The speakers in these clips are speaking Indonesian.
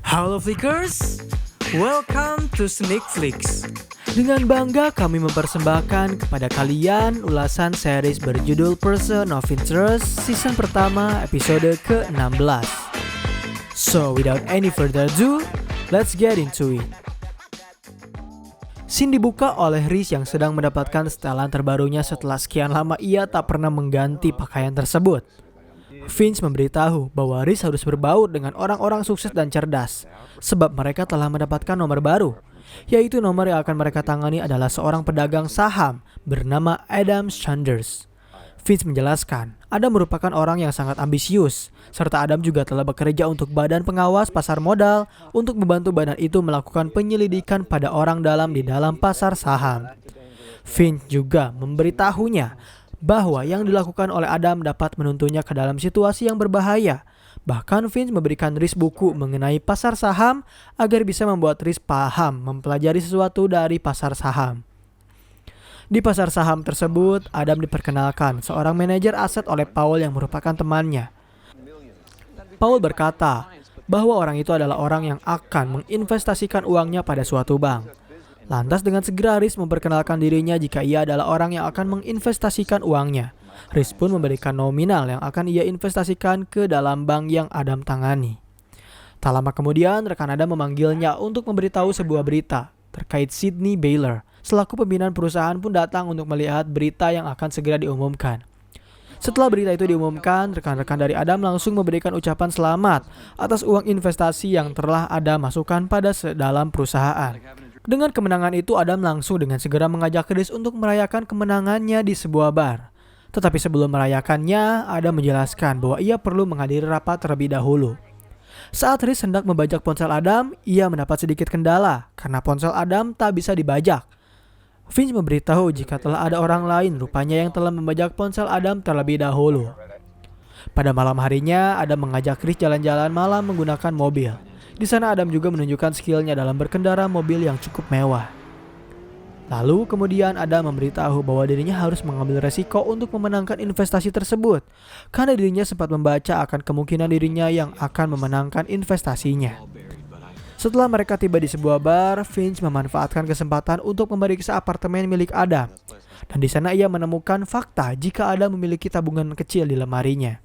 Halo Flickers, welcome to Sneak Flicks. Dengan bangga kami mempersembahkan kepada kalian ulasan series berjudul Person of Interest season pertama episode ke-16. So without any further ado, let's get into it. Scene dibuka oleh Reese yang sedang mendapatkan setelan terbarunya setelah sekian lama ia tak pernah mengganti pakaian tersebut. Finch memberitahu bahwa Reese harus berbaur dengan orang-orang sukses dan cerdas, sebab mereka telah mendapatkan nomor baru, yaitu nomor yang akan mereka tangani adalah seorang pedagang saham bernama Adam Sanders. Finch menjelaskan, Adam merupakan orang yang sangat ambisius, serta Adam juga telah bekerja untuk Badan Pengawas Pasar Modal untuk membantu badan itu melakukan penyelidikan pada orang dalam di dalam pasar saham. Finch juga memberitahunya bahwa yang dilakukan oleh Adam dapat menuntunnya ke dalam situasi yang berbahaya. Bahkan Finch memberikan Reese buku mengenai pasar saham agar bisa membuat Reese paham mempelajari sesuatu dari pasar saham. Di pasar saham tersebut, Adam diperkenalkan seorang manajer aset oleh Paul yang merupakan temannya. Paul berkata bahwa orang itu adalah orang yang akan menginvestasikan uangnya pada suatu bank. Lantas dengan segera Reese memperkenalkan dirinya jika ia adalah orang yang akan menginvestasikan uangnya. Reese pun memberikan nominal yang akan ia investasikan ke dalam bank yang Adam tangani. Tak lama kemudian, rekan Adam memanggilnya untuk memberitahu sebuah berita terkait Sydney Baylor. Selaku pimpinan perusahaan pun datang untuk melihat berita yang akan segera diumumkan. Setelah berita itu diumumkan, rekan-rekan dari Adam langsung memberikan ucapan selamat atas uang investasi yang telah Adam masukkan pada dalam perusahaan. Dengan kemenangan itu, Adam langsung dengan segera mengajak Reese untuk merayakan kemenangannya di sebuah bar. Tetapi sebelum merayakannya, Adam menjelaskan bahwa ia perlu menghadiri rapat terlebih dahulu. Saat Reese hendak membajak ponsel Adam, ia mendapat sedikit kendala karena ponsel Adam tak bisa dibajak. Finch memberitahu jika telah ada orang lain rupanya yang telah membajak ponsel Adam terlebih dahulu. Pada malam harinya, Adam mengajak Reese jalan-jalan malam menggunakan mobil. Di sana Adam juga menunjukkan skillnya dalam berkendara mobil yang cukup mewah. Lalu kemudian Adam memberitahu bahwa dirinya harus mengambil resiko untuk memenangkan investasi tersebut, karena dirinya sempat membaca akan kemungkinan dirinya yang akan memenangkan investasinya. Setelah mereka tiba di sebuah bar, Finch memanfaatkan kesempatan untuk memeriksa apartemen milik Adam. Dan di sana ia menemukan fakta jika Adam memiliki tabungan kecil di lemarinya.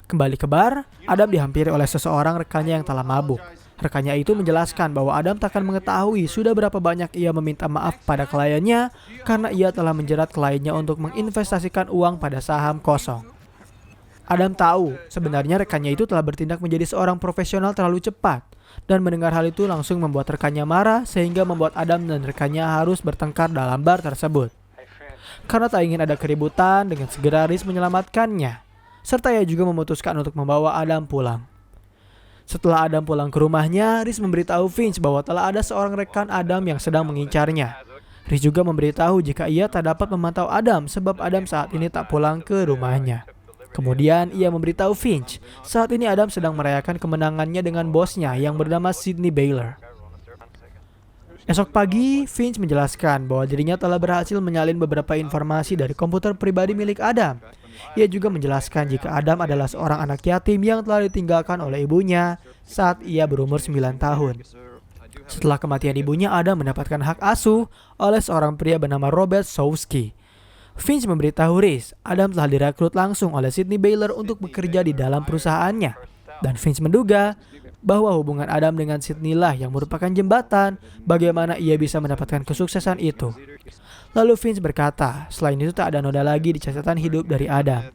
Kembali ke bar, Adam dihampiri oleh seseorang rekannya yang telah mabuk. Rekannya itu menjelaskan bahwa Adam takkan mengetahui sudah berapa banyak ia meminta maaf pada kliennya karena ia telah menjerat kliennya untuk menginvestasikan uang pada saham kosong. Adam tahu sebenarnya rekannya itu telah bertindak menjadi seorang profesional terlalu cepat, dan mendengar hal itu langsung membuat rekannya marah sehingga membuat Adam dan rekannya harus bertengkar dalam bar tersebut. Karena tak ingin ada keributan, dengan segera Reese menyelamatkannya. Serta ia juga memutuskan untuk membawa Adam pulang. Setelah Adam pulang ke rumahnya, Reese memberitahu Finch bahwa telah ada seorang rekan Adam yang sedang mengincarnya. Reese juga memberitahu jika ia tak dapat memantau Adam sebab Adam saat ini tak pulang ke rumahnya. Kemudian ia memberitahu Finch, saat ini Adam sedang merayakan kemenangannya dengan bosnya yang bernama Sydney Baylor. Esok pagi, Finch menjelaskan bahwa dirinya telah berhasil menyalin beberapa informasi dari komputer pribadi milik Adam. Ia juga menjelaskan jika Adam adalah seorang anak yatim yang telah ditinggalkan oleh ibunya saat ia berumur 9 tahun. Setelah kematian ibunya, Adam mendapatkan hak asuh oleh seorang pria bernama Robert Sowski. Finch memberitahu Reese, Adam telah direkrut langsung oleh Sydney Baylor untuk bekerja di dalam perusahaannya. Dan Finch menduga bahwa hubungan Adam dengan Sydney lah yang merupakan jembatan bagaimana ia bisa mendapatkan kesuksesan itu. Lalu Finch berkata, selain itu tak ada noda lagi di catatan hidup dari Adam.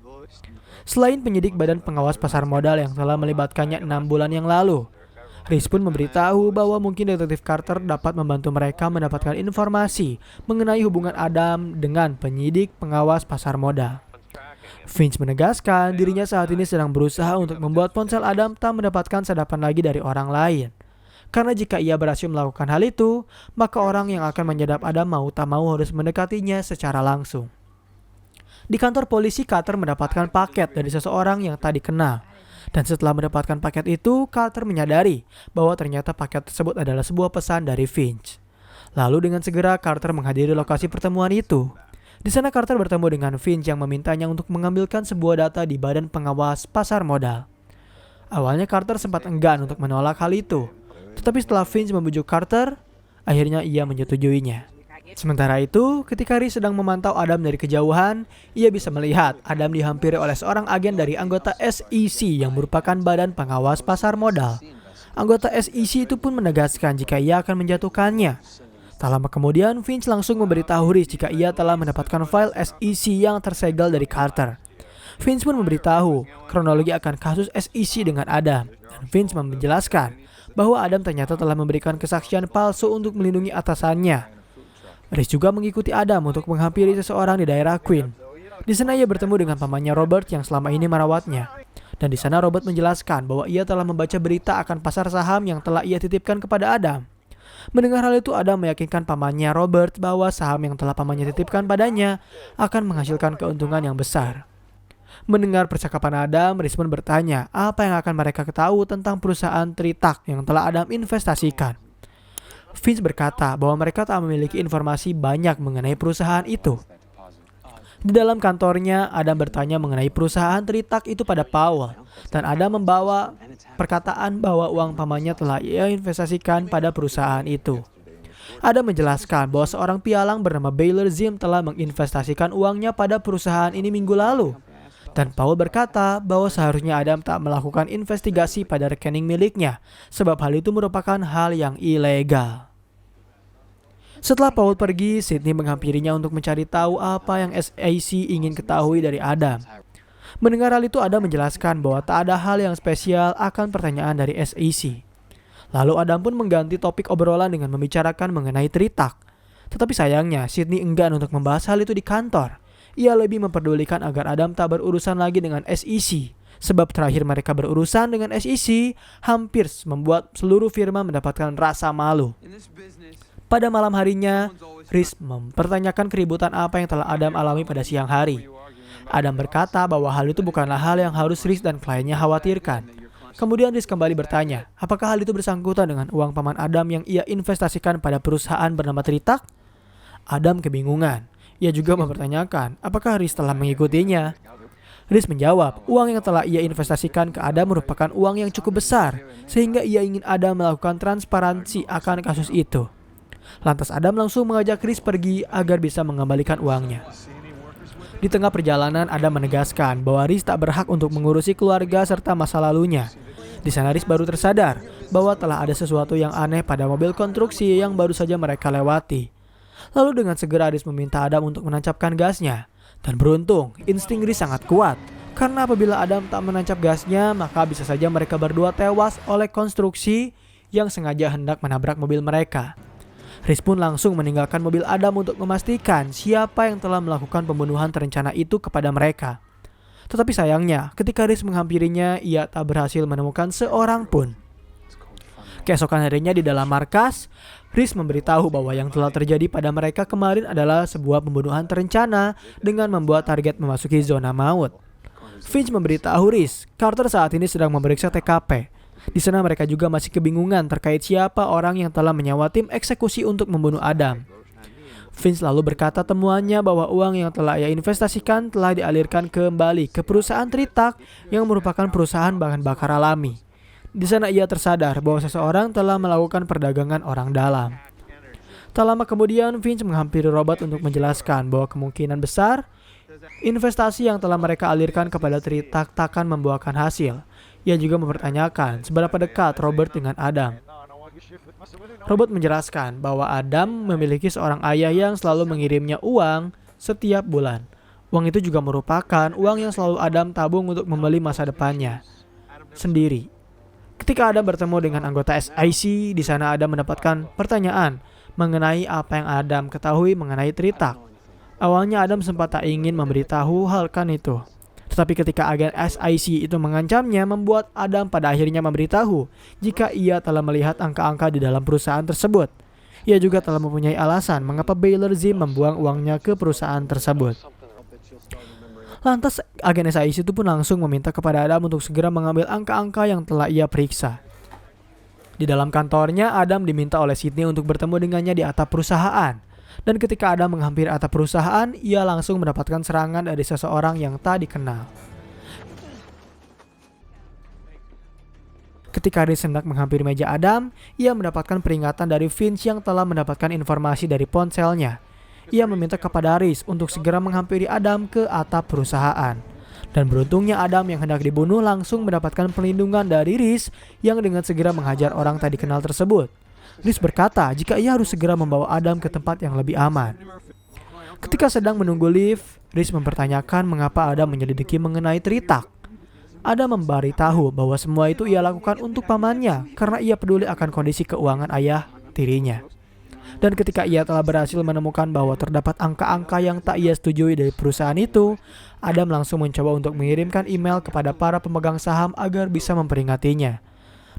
Selain penyidik Badan Pengawas Pasar Modal yang telah melibatkannya 6 bulan yang lalu, Reese pun memberitahu bahwa mungkin detektif Carter dapat membantu mereka mendapatkan informasi mengenai hubungan Adam dengan penyidik pengawas pasar modal. Finch menegaskan dirinya saat ini sedang berusaha untuk membuat ponsel Adam tak mendapatkan sadapan lagi dari orang lain. Karena jika ia berhasil melakukan hal itu, maka orang yang akan menyadap Adam mau tak mau harus mendekatinya secara langsung. Di kantor polisi, Carter mendapatkan paket dari seseorang yang tak dikenal. Dan setelah mendapatkan paket itu, Carter menyadari bahwa ternyata paket tersebut adalah sebuah pesan dari Finch. Lalu dengan segera Carter menghadiri lokasi pertemuan itu. Di sana Carter bertemu dengan Finch yang memintanya untuk mengambilkan sebuah data di Badan Pengawas Pasar Modal. Awalnya Carter sempat enggan untuk menolak hal itu, tetapi setelah Finch membujuk Carter, akhirnya ia menyetujuinya. Sementara itu, ketika Reese sedang memantau Adam dari kejauhan, ia bisa melihat Adam dihampiri oleh seorang agen dari anggota SEC yang merupakan badan pengawas pasar modal. Anggota SEC itu pun menegaskan jika ia akan menjatuhkannya. Tak lama kemudian, Finch langsung memberitahu Reese jika ia telah mendapatkan file SEC yang tersegel dari Carter. Finch pun memberitahu kronologi akan kasus SEC dengan Adam, dan Finch menjelaskan bahwa Adam ternyata telah memberikan kesaksian palsu untuk melindungi atasannya. Reese juga mengikuti Adam untuk menghampiri seseorang di daerah Queen. Di sana ia bertemu dengan pamannya Robert yang selama ini merawatnya. Dan di sana Robert menjelaskan bahwa ia telah membaca berita akan pasar saham yang telah ia titipkan kepada Adam. Mendengar hal itu, Adam meyakinkan pamannya Robert bahwa saham yang telah pamannya titipkan padanya akan menghasilkan keuntungan yang besar. Mendengar percakapan Adam, Reese pun bertanya apa yang akan mereka ketahui tentang perusahaan Tritak yang telah Adam investasikan. Finch berkata bahwa mereka tak memiliki informasi banyak mengenai perusahaan itu. Di dalam kantornya, Adam bertanya mengenai perusahaan Tritak itu pada Powell, dan Adam membawa perkataan bahwa uang pamannya telah ia investasikan pada perusahaan itu. Adam menjelaskan bahwa seorang pialang bernama Baylor Zim telah menginvestasikan uangnya pada perusahaan ini minggu lalu. Dan Powell berkata bahwa seharusnya Adam tak melakukan investigasi pada rekening miliknya, sebab hal itu merupakan hal yang ilegal. Setelah Powell pergi, Sydney menghampirinya untuk mencari tahu apa yang SEC ingin ketahui dari Adam. Mendengar hal itu, Adam menjelaskan bahwa tak ada hal yang spesial akan pertanyaan dari SEC. Lalu Adam pun mengganti topik obrolan dengan membicarakan mengenai Tritak. Tetapi sayangnya, Sydney enggan untuk membahas hal itu di kantor. Ia lebih memperdulikan agar Adam tak berurusan lagi dengan SEC. Sebab terakhir mereka berurusan dengan SEC hampir membuat seluruh firma mendapatkan rasa malu. Pada malam harinya, Reese mempertanyakan keributan apa yang telah Adam alami pada siang hari. Adam berkata bahwa hal itu bukanlah hal yang harus Reese dan kliennya khawatirkan. Kemudian Reese kembali bertanya, apakah hal itu bersangkutan dengan uang paman Adam yang ia investasikan pada perusahaan bernama Tritak? Adam kebingungan. Ia juga mempertanyakan apakah Reese telah mengikutinya. Reese menjawab, uang yang telah ia investasikan ke Adam merupakan uang yang cukup besar, sehingga ia ingin Adam melakukan transparansi akan kasus itu. Lantas Adam langsung mengajak Reese pergi agar bisa mengembalikan uangnya. Di tengah perjalanan, Adam menegaskan bahwa Reese tak berhak untuk mengurusi keluarga serta masa lalunya. Di sana Reese baru tersadar bahwa telah ada sesuatu yang aneh pada mobil konstruksi yang baru saja mereka lewati. Lalu dengan segera Reese meminta Adam untuk menancapkan gasnya. Dan beruntung, insting Reese sangat kuat. Karena apabila Adam tak menancap gasnya, maka bisa saja mereka berdua tewas oleh konstruksi yang sengaja hendak menabrak mobil mereka. Reese pun langsung meninggalkan mobil Adam untuk memastikan siapa yang telah melakukan pembunuhan terencana itu kepada mereka. Tetapi sayangnya, ketika Reese menghampirinya, ia tak berhasil menemukan seorang pun. Keesokan harinya di dalam markas, Reese memberitahu bahwa yang telah terjadi pada mereka kemarin adalah sebuah pembunuhan terencana dengan membuat target memasuki zona maut. Finch memberitahu Reese, Carter saat ini sedang memeriksa TKP. Di sana mereka juga masih kebingungan terkait siapa orang yang telah menyewa tim eksekusi untuk membunuh Adam. Finch lalu berkata temuannya bahwa uang yang telah ia investasikan telah dialirkan kembali ke perusahaan Tritak yang merupakan perusahaan bahan bakar alami. Di sana ia tersadar bahwa seseorang telah melakukan perdagangan orang dalam. Tak lama kemudian, Finch menghampiri Robert untuk menjelaskan bahwa kemungkinan besar investasi yang telah mereka alirkan kepada Tritak takkan membuahkan hasil. Ia juga mempertanyakan seberapa dekat Robert dengan Adam. Robert menjelaskan bahwa Adam memiliki seorang ayah yang selalu mengirimnya uang setiap bulan. Uang itu juga merupakan uang yang selalu Adam tabung untuk membeli masa depannya sendiri. Ketika Adam bertemu dengan anggota SIC, di sana Adam mendapatkan pertanyaan mengenai apa yang Adam ketahui mengenai Tritak. Awalnya Adam sempat tak ingin memberitahu hal kan itu. Tetapi ketika agen SIC itu mengancamnya, membuat Adam pada akhirnya memberitahu jika ia telah melihat angka-angka di dalam perusahaan tersebut. Ia juga telah mempunyai alasan mengapa Baylor Zim membuang uangnya ke perusahaan tersebut. Lantas agen SIC itu pun langsung meminta kepada Adam untuk segera mengambil angka-angka yang telah ia periksa. Di dalam kantornya, Adam diminta oleh Sydney untuk bertemu dengannya di atap perusahaan. Dan ketika Adam menghampiri atap perusahaan, ia langsung mendapatkan serangan dari seseorang yang tak dikenal. Ketika Rhys hendak menghampiri meja Adam, ia mendapatkan peringatan dari Finch yang telah mendapatkan informasi dari ponselnya. Ia meminta kepada Rhys untuk segera menghampiri Adam ke atap perusahaan. Dan beruntungnya Adam yang hendak dibunuh langsung mendapatkan perlindungan dari Rhys yang dengan segera menghajar orang tak dikenal tersebut. Rhys berkata jika ia harus segera membawa Adam ke tempat yang lebih aman. Ketika sedang menunggu lift, Rhys mempertanyakan mengapa Adam menyelidiki mengenai Tritak. Adam memberitahu bahwa semua itu ia lakukan untuk pamannya karena ia peduli akan kondisi keuangan ayah tirinya. Dan ketika ia telah berhasil menemukan bahwa terdapat angka-angka yang tak ia setujui dari perusahaan itu, Adam langsung mencoba untuk mengirimkan email kepada para pemegang saham agar bisa memperingatinya.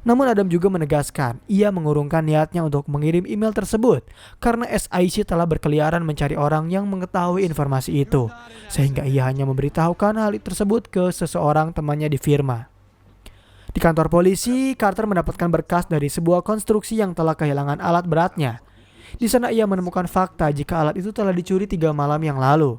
Namun Adam juga menegaskan ia mengurungkan niatnya untuk mengirim email tersebut karena SIC telah berkeliaran mencari orang yang mengetahui informasi itu, sehingga ia hanya memberitahukan hal tersebut ke seseorang temannya di firma. Di kantor polisi, Carter mendapatkan berkas dari sebuah konstruksi yang telah kehilangan alat beratnya. Di sana ia menemukan fakta jika alat itu telah dicuri 3 malam yang lalu.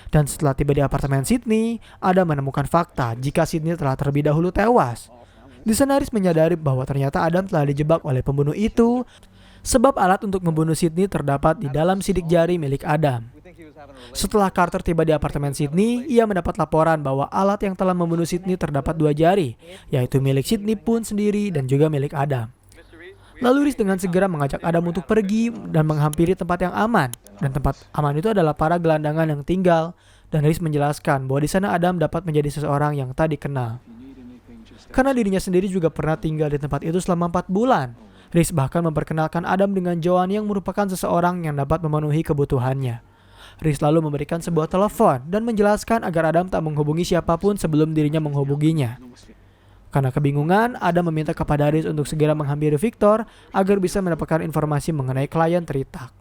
Dan setelah tiba di apartemen Sydney, Adam menemukan fakta jika Sydney telah terlebih dahulu tewas. Di sana Rhys menyadari bahwa ternyata Adam telah dijebak oleh pembunuh itu sebab alat untuk membunuh Sydney terdapat di dalam sidik jari milik Adam. Setelah Carter tiba di apartemen Sydney, ia mendapat laporan bahwa alat yang telah membunuh Sydney terdapat 2 jari, yaitu milik Sydney pun sendiri dan juga milik Adam. Lalu Rhys dengan segera mengajak Adam untuk pergi dan menghampiri tempat yang aman. Dan tempat aman itu adalah para gelandangan yang tinggal. Dan Rhys menjelaskan bahwa di sana Adam dapat menjadi seseorang yang tak dikenal. Karena dirinya sendiri juga pernah tinggal di tempat itu selama 4 bulan. Rhys bahkan memperkenalkan Adam dengan Joan yang merupakan seseorang yang dapat memenuhi kebutuhannya. Rhys lalu memberikan sebuah telepon dan menjelaskan agar Adam tak menghubungi siapapun sebelum dirinya menghubunginya. Karena kebingungan, Adam meminta kepada Rhys untuk segera menghampiri Victor agar bisa mendapatkan informasi mengenai klien Tritak.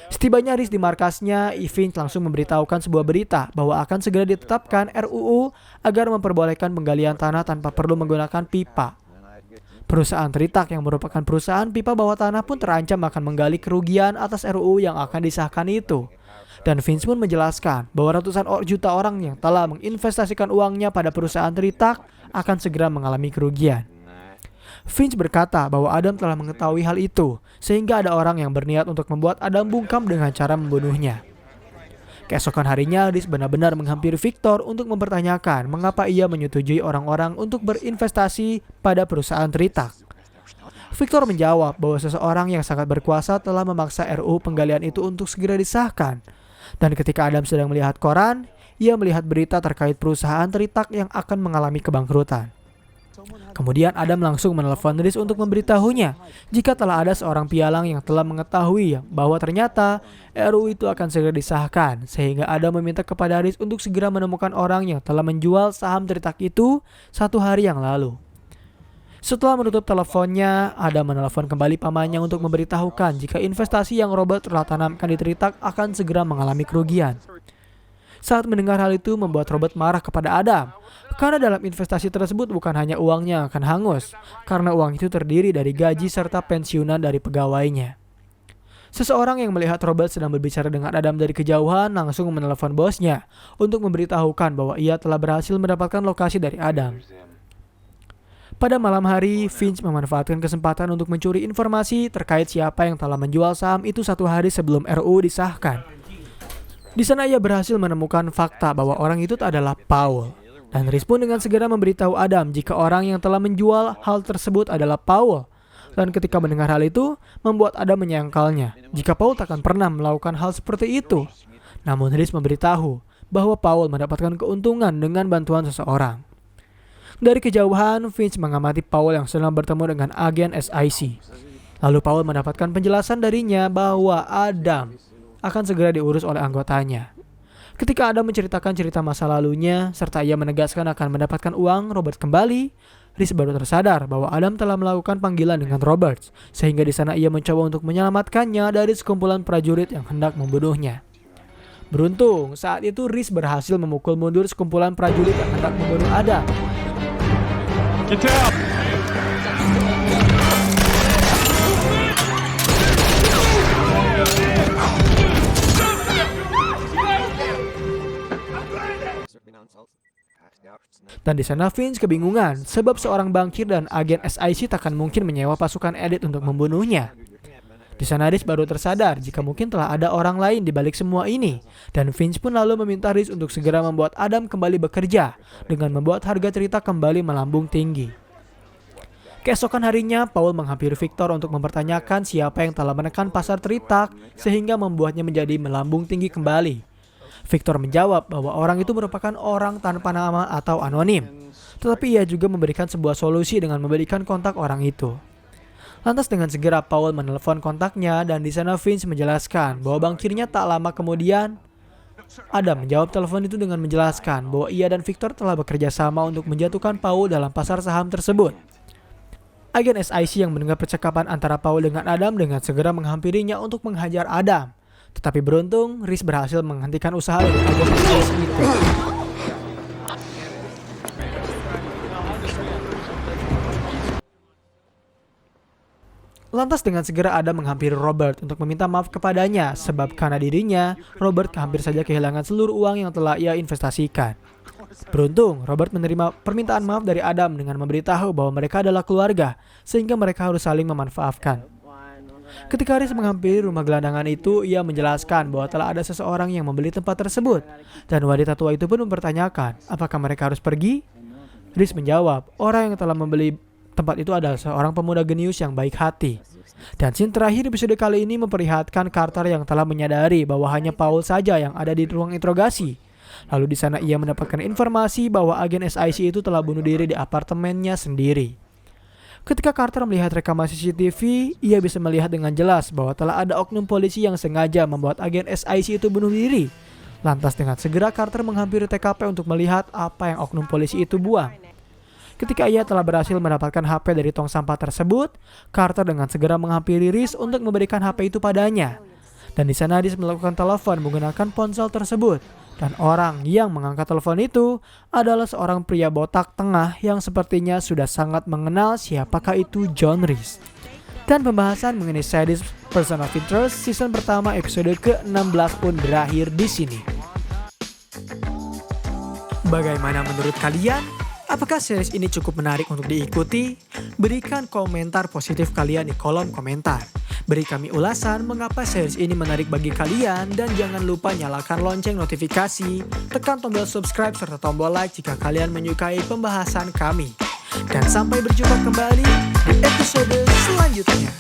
Setibanya Rhys di markasnya, Finch langsung memberitahukan sebuah berita bahwa akan segera ditetapkan RUU agar memperbolehkan penggalian tanah tanpa perlu menggunakan pipa. Perusahaan Tritak yang merupakan perusahaan pipa bawah tanah pun terancam akan menggali kerugian atas RUU yang akan disahkan itu. Dan Finch pun menjelaskan bahwa ratusan juta orang yang telah menginvestasikan uangnya pada perusahaan Tritak akan segera mengalami kerugian. Finch berkata bahwa Adam telah mengetahui hal itu, sehingga ada orang yang berniat untuk membuat Adam bungkam dengan cara membunuhnya. Keesokan harinya, Rhys benar-benar menghampiri Victor untuk mempertanyakan mengapa ia menyetujui orang-orang untuk berinvestasi pada perusahaan Tritak. Victor menjawab bahwa seseorang yang sangat berkuasa telah memaksa RUU penggalian itu untuk segera disahkan. Dan ketika Adam sedang melihat koran, ia melihat berita terkait perusahaan Tritak yang akan mengalami kebangkrutan. Kemudian Adam langsung menelepon Rhys untuk memberitahunya jika telah ada seorang pialang yang telah mengetahui bahwa ternyata RUU itu akan segera disahkan, sehingga Adam meminta kepada Rhys untuk segera menemukan orang yang telah menjual saham Tritak itu 1 hari yang lalu. Setelah menutup teleponnya, Adam menelepon kembali pamannya untuk memberitahukan jika investasi yang Robert telah tanamkan di Tritak akan segera mengalami kerugian. Saat mendengar hal itu membuat Robert marah kepada Adam, karena dalam investasi tersebut bukan hanya uangnya yang akan hangus, karena uang itu terdiri dari gaji serta pensiunan dari pegawainya. Seseorang yang melihat Robert sedang berbicara dengan Adam dari kejauhan langsung menelepon bosnya untuk memberitahukan bahwa ia telah berhasil mendapatkan lokasi dari Adam. Pada malam hari, Finch memanfaatkan kesempatan untuk mencuri informasi terkait siapa yang telah menjual saham itu 1 hari sebelum RUU disahkan. Di sana ia berhasil menemukan fakta bahwa orang itu adalah Paul. Dan Rhys pun dengan segera memberitahu Adam jika orang yang telah menjual hal tersebut adalah Paul. Dan ketika mendengar hal itu, membuat Adam menyangkalnya jika Paul takkan pernah melakukan hal seperti itu. Namun Rhys memberitahu bahwa Paul mendapatkan keuntungan dengan bantuan seseorang. Dari kejauhan, Finch mengamati Paul yang sedang bertemu dengan agen SIC. Lalu Paul mendapatkan penjelasan darinya bahwa Adam akan segera diurus oleh anggotanya. Ketika Adam menceritakan cerita masa lalunya, serta ia menegaskan akan mendapatkan uang Robert kembali, Rhys baru tersadar bahwa Adam telah melakukan panggilan dengan Robert, sehingga di sana ia mencoba untuk menyelamatkannya dari sekumpulan prajurit yang hendak membunuhnya. Beruntung, saat itu Rhys berhasil memukul mundur sekumpulan prajurit yang hendak membunuh Adam. Get down! Dan di sana Finch kebingungan sebab seorang bankir dan agen SIC takkan mungkin menyewa pasukan elit untuk membunuhnya. Di sana Reese baru tersadar jika mungkin telah ada orang lain di balik semua ini. Dan Finch pun lalu meminta Reese untuk segera membuat Adam kembali bekerja dengan membuat harga cerita kembali melambung tinggi. Keesokan harinya, Paul menghampiri Victor untuk mempertanyakan siapa yang telah menekan pasar teritak sehingga membuatnya menjadi melambung tinggi kembali. Victor menjawab bahwa orang itu merupakan orang tanpa nama atau anonim. Tetapi ia juga memberikan sebuah solusi dengan memberikan kontak orang itu. Lantas dengan segera Paul menelepon kontaknya dan di sana Finch menjelaskan bahwa bankirnya tak lama kemudian. Adam menjawab telepon itu dengan menjelaskan bahwa ia dan Victor telah bekerja sama untuk menjatuhkan Paul dalam pasar saham tersebut. Agen SIC yang mendengar percakapan antara Paul dengan Adam dengan segera menghampirinya untuk menghajar Adam. Tetapi beruntung, Reese berhasil menghentikan usaha dari agen SIC itu. Lantas dengan segera Adam menghampiri Robert untuk meminta maaf kepadanya sebab karena dirinya, Robert hampir saja kehilangan seluruh uang yang telah ia investasikan. Beruntung, Robert menerima permintaan maaf dari Adam dengan memberitahu bahwa mereka adalah keluarga, sehingga mereka harus saling memaafkan. Ketika Reese menghampiri rumah gelandangan itu, ia menjelaskan bahwa telah ada seseorang yang membeli tempat tersebut. Dan wanita tua itu pun mempertanyakan, apakah mereka harus pergi? Reese menjawab, orang yang telah membeli tempat itu adalah seorang pemuda genius yang baik hati. Dan scene terakhir episode kali ini memperlihatkan Carter yang telah menyadari bahwa hanya Paul saja yang ada di ruang interogasi. Lalu di sana ia mendapatkan informasi bahwa agen SIC itu telah bunuh diri di apartemennya sendiri. Ketika Carter melihat rekaman CCTV, ia bisa melihat dengan jelas bahwa telah ada oknum polisi yang sengaja membuat agen SIC itu bunuh diri. Lantas dengan segera Carter menghampiri TKP untuk melihat apa yang oknum polisi itu buang. Ketika ia telah berhasil mendapatkan HP dari tong sampah tersebut, Carter dengan segera menghampiri Reese untuk memberikan HP itu padanya. Dan di sana Reese melakukan telepon menggunakan ponsel tersebut. Dan orang yang mengangkat telepon itu adalah seorang pria botak tengah yang sepertinya sudah sangat mengenal siapakah itu John Reese. Dan pembahasan mengenai series Person of Interest season pertama episode ke-16 pun berakhir di sini. Bagaimana menurut kalian? Apakah series ini cukup menarik untuk diikuti? Berikan komentar positif kalian di kolom komentar. Beri kami ulasan mengapa series ini menarik bagi kalian dan jangan lupa nyalakan lonceng notifikasi, tekan tombol subscribe serta tombol like jika kalian menyukai pembahasan kami. Dan sampai berjumpa kembali di episode selanjutnya.